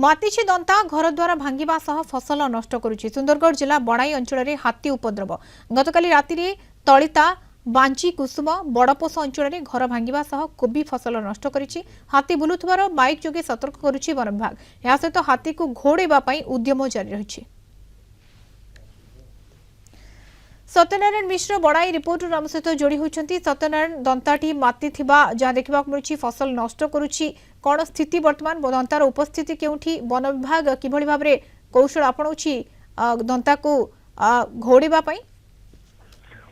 मातिछि दंता घरद्वार भांगिबा सह फसल नष्ट करुछि। सुंदरगढ़ जिला बणाई अंचल में हाथी उपद्रव गतकाली राति तलिता बांची कुसुम बड़पोष अंचल में घर भांगिबा सह कोबी फसल नष्ट करिछि। हाथी बुलुथबार बाइक जोगे सतर्क करुछि वन विभाग। या सहित हाथी को घोड़ेबा पई उद्यम जारी रहिछि। सत्यनारायण मिश्र बड़ाई रिपोर्ट आम सहित जोड़ी होती। सत्यनारायण दंताटी माति जहाँ देखा मिली फसल नष्ट करुच्ची कौन स्थिति वर्तमान दंतार उपस्थिति केउठी वन विभाग किभली भाव में कौशल आपणाउछि दंता को घोड़ेबा पई।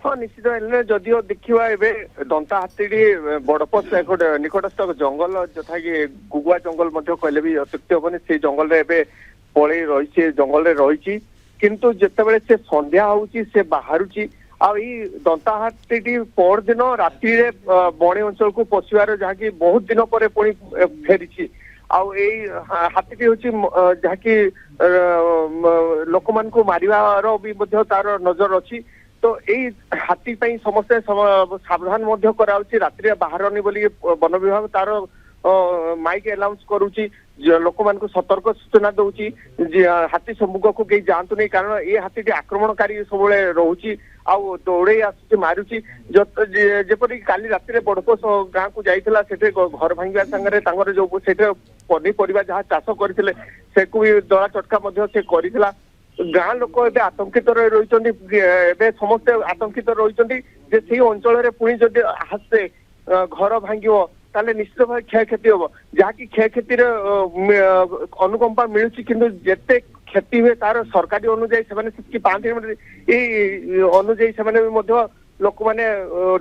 हाँ निश्चित जदियो देखा एवं दंता हाथी बड़पोष निकटस्थ जंगल जथा कि गुगुआ जंगल कहले भी अत्युक्ति हेनी से जंगल पलि रही जंगल रही किंतु जितेबाला से संध्या होची से बाहरुची दंता हाथी पर दिन राति बणी अंचल को पशिबार जहाँकि बहुत दिन पर पुणी फेरी हाथी हूँ जहाँकि लोक मान को मारिबार भी तार नजर अच्छी। तो यही हाथी समस्ते सावधान राति बाहरनी बोली वन विभाग तार माइक अनाउंस करुची लोक मान सतर्क सूचना दौची हाथी सम्मुख को कहीं जातु नहीं कारण ये हाथी आक्रमणकारी सब रोचे दौड़े आसुची मारुची जेपरि काली राति बड़पोष गाँव को जाइला से घर भांगा सांगे जो पनीपरिया जहाँ चाष करते से दला चटका से करथिला। गाँ लोक ए आतंकित रही समस्ते आतंकित रही अंचल पुणी जदि आसे घर भांगिव ताले निश्चित भाव क्षयक्षति हम जहाँकि क्षयक्षति अनुकंपा मिलूची किंतु जेते क्षति हुए तार सरकारी अनुजाई से पाते अनुजाई से लोक मैंने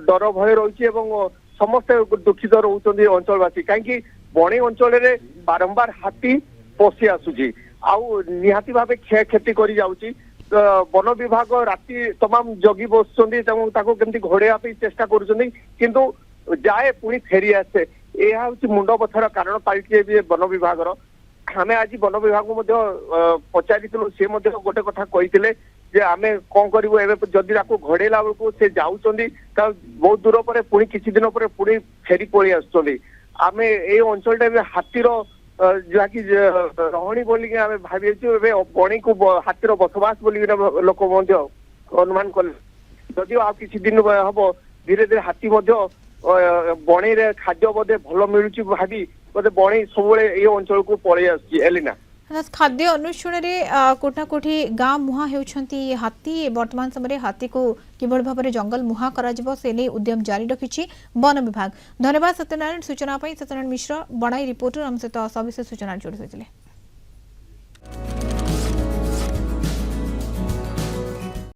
डर भय रही समस्ते दुखित रोचे अंचलवासी कहीं बणी अंचल बारंबार हाथी पशि आसुची निहाती भाव क्षयक्षति कर जाऊँगी। वन विभाग राति तमाम जगी बसुँच घोड़े चेष्टा कर जाए पुणी फेरी आसे यह हूँ मुंड बथार कारण पलटि वन विभाग आम आज वन विभाग पचारू सी गोटे कथा कही आम कौन करूँ जदि घोड़ेला बेलू से जाऊँच बहुत दूर पर पुणी किसी दिन पर पुणी फेरी पलि आम ये अंचल हाथीर जहाँकि रहणी बोलिक आम भावी बणी को हाथीर बसवास बोलिक लोक अनुमान कले जदिव आ किसी दिन हम धीरे धीरे हाथी बणी खाद्य बोधे भल मिलूची भावी बोधे बणी सब ये अंचल को पलि आसना खाद्य अन्वेषण कोठा कोठी गाँ मुहा होती हाथी वर्तमान समय हाथी को किभली भाव में जंगल मुहा से उद्यम जारी रखी वन विभाग। धन्यवाद सत्यनारायण सूचना। सत्यनारायण मिश्र बणाई रिपोर्टर आम सहित सविशेष सूचना जोड़ी होते।